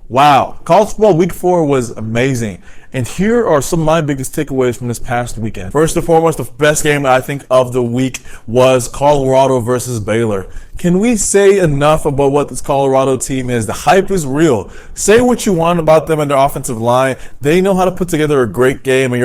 Wow, college football week 4 was amazing. And here are some of my biggest takeaways from this past weekend. First and foremost, the best game I think of the week was Colorado versus Baylor. Can we say enough about what this Colorado team is? The hype is real. Say what you want about them and their offensive line. They know how to put together a great game, and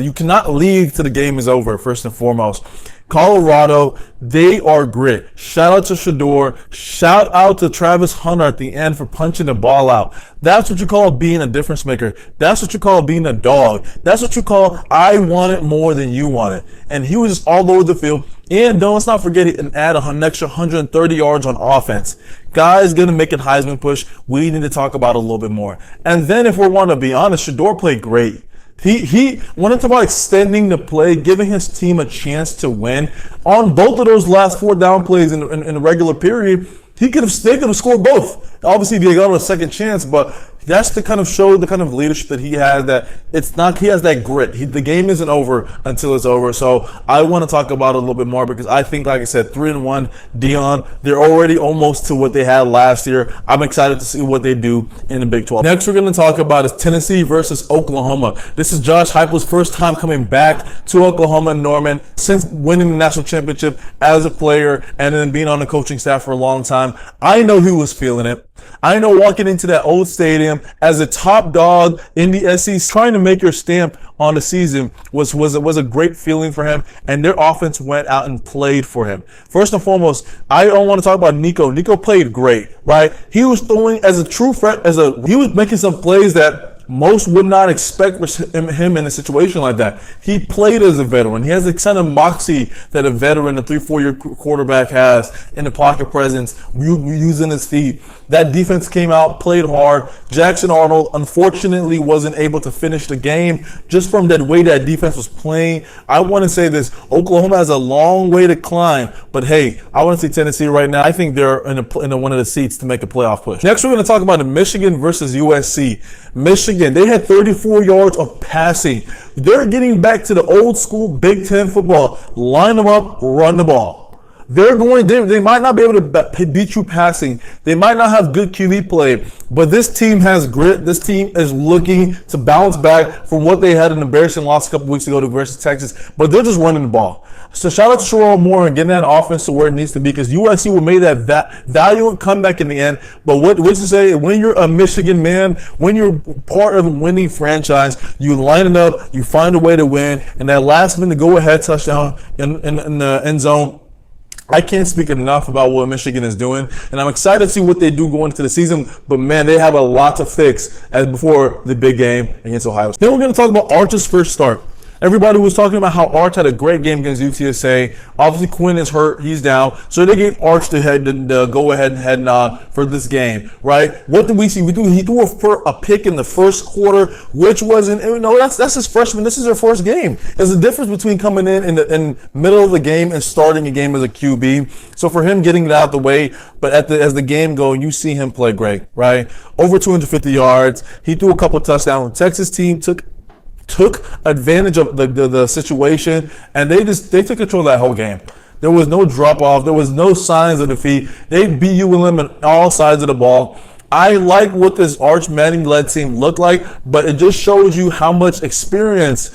you cannot leave till the game is over, first and foremost. Colorado, they are grit. Shout out to Shador. Shout out to Travis Hunter at the end for punching the ball out. That's what you call being a difference maker. That's what you call being a dog. That's what you call I want it more than you want it. And he was just all over the field. And let's not forget and add an extra 130 yards on offense. Guys gonna make it Heisman push. We need to talk about it a little bit more. And then if we want to be honest, Shador played great. He wanted to talk about extending the play, giving his team a chance to win. On both of those last 4 down plays in the regular period, they could have scored both. Obviously, they got a second chance, but that's the kind of leadership that he has. He has that grit. The game isn't over until it's over. So I want to talk about it a little bit more because I think, like I said, 3-1, Dion, they're already almost to what they had last year. I'm excited to see what they do in the Big 12. Next, we're going to talk about is Tennessee versus Oklahoma. This is Josh Heupel's first time coming back to Oklahoma and Norman since winning the national championship as a player and then being on the coaching staff for a long time. I know he was feeling it. I know walking into that old stadium as a top dog in the SEC, trying to make your stamp on the season was a great feeling for him, and their offense went out and played for him. First and foremost, I don't want to talk about Nico. Nico played great, right? He was throwing as a true threat, he was making some plays that most would not expect him in a situation like that. He played as a veteran. He has the kind of moxie that a veteran, a 3-4 year quarterback has in the pocket presence, using his feet. That defense came out, played hard. Jackson Arnold, unfortunately, wasn't able to finish the game just from that way that defense was playing. I want to say this, Oklahoma has a long way to climb, but hey, I want to see Tennessee right now. I think they're in one of the seats to make a playoff push. Next, we're going to talk about the Michigan versus USC. Michigan, they had 34 yards of passing. They're getting back to the old school Big Ten football. Line them up, run the ball. They might not be able to beat you passing. They might not have good QB play, but this team has grit. This team is looking to bounce back from what they had an embarrassing loss a couple weeks ago to versus Texas, but they're just running the ball. So shout out to Sherrone Moore and getting that offense to where it needs to be, because USC will make that valiant comeback in the end. But what you say, when you're a Michigan man, when you're part of a winning franchise, you line it up, you find a way to win, and that last minute go-ahead touchdown in the end zone. I can't speak enough about what Michigan is doing, and I'm excited to see what they do going into the season. But man, they have a lot to fix as before the big game against Ohio State. Then we're going to talk about Arch's first start. Everybody was talking about how Arch had a great game against UTSA. Obviously, Quinn is hurt; he's down, so they gave Arch the go-ahead head nod for this game, right? What did we see? He threw a pick in the first quarter, which wasn't. That's his freshman. This is their first game. There's a difference between coming in the middle of the game and starting a game as a QB. So for him getting it out of the way, but as the game goes, you see him play great, right? Over 250 yards. He threw a couple of touchdowns. Texas team took advantage of the situation, and they took control of that whole game. There was no drop off. There was no signs of defeat. They beat ULM on all sides of the ball. I like what this Arch Manning-led team looked like, but it just shows you how much experience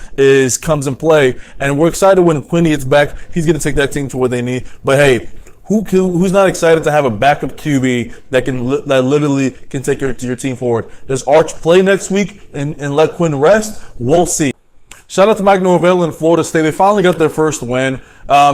comes in play. And we're excited when Quinn gets back. He's going to take that team to where they need. But hey, who's not excited to have a backup QB that literally can take your team forward? Does Arch play next week and let Quinn rest? We'll see. Shout out to Mike Norvell in Florida State. They finally got their first win.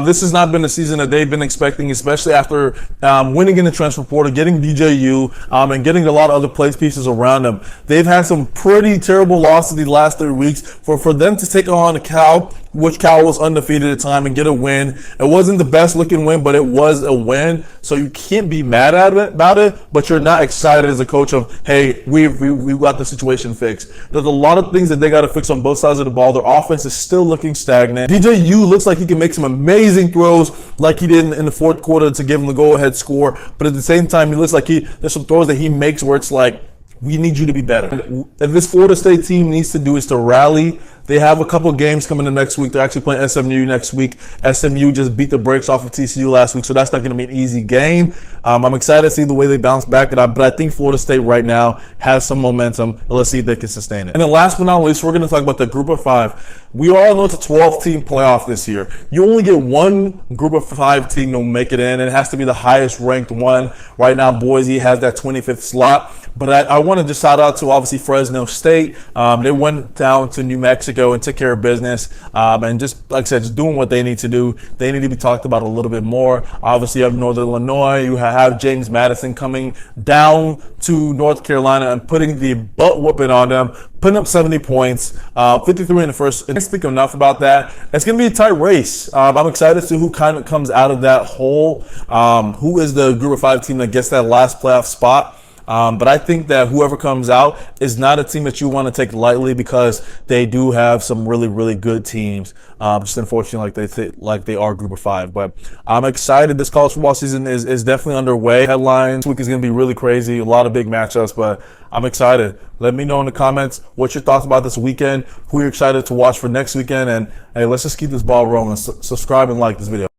This has not been the season that they've been expecting, especially after winning in the transfer portal, getting DJU, and getting a lot of other pieces around them. They've had some pretty terrible losses these last 3 weeks. For them to take on Cal, which Cal was undefeated at the time, and get a win. It wasn't the best looking win, but it was a win. So you can't be mad about it, but you're not excited as a coach of, hey, we've got the situation fixed. There's a lot of things that they got to fix on both sides of the ball. Their offense is still looking stagnant. DJU looks like he can make some amazing throws like he did in the fourth quarter to give him the go-ahead score, but at the same time, he looks like there's some throws that he makes where it's like, we need you to be better. And this Florida State team needs to do is to rally. They have a couple of games coming in next week. They're actually playing SMU next week. SMU just beat the brakes off of TCU last week, so that's not going to be an easy game. I'm excited to see the way they bounce back, but I think Florida State right now has some momentum, and let's see if they can sustain it. And then last but not least, we're going to talk about the Group of 5. We all know it's a 12-team playoff this year. You only get one Group of 5 team to make it in, and it has to be the highest ranked one. Right now, Boise has that 25th slot. But I want to just shout out to, obviously, Fresno State. They went down to New Mexico and took care of business. And just, like I said, just doing what they need to do. They need to be talked about a little bit more. Obviously, you have Northern Illinois. You have James Madison coming down to North Carolina and putting the butt whooping on them, putting up 70 points, 53 in the first. And speak enough about that. It's going to be a tight race. I'm excited to see who kind of comes out of that hole. Who is the Group of 5 team that gets that last playoff spot? But I think that whoever comes out is not a team that you want to take lightly, because they do have some really, really good teams. Just unfortunately, like they are Group of 5. But I'm excited. This college football season is definitely underway. Headlines this week is going to be really crazy. A lot of big matchups, but I'm excited. Let me know in the comments what your thoughts about this weekend, who you're excited to watch for next weekend, and hey, let's just keep this ball rolling. Subscribe and like this video.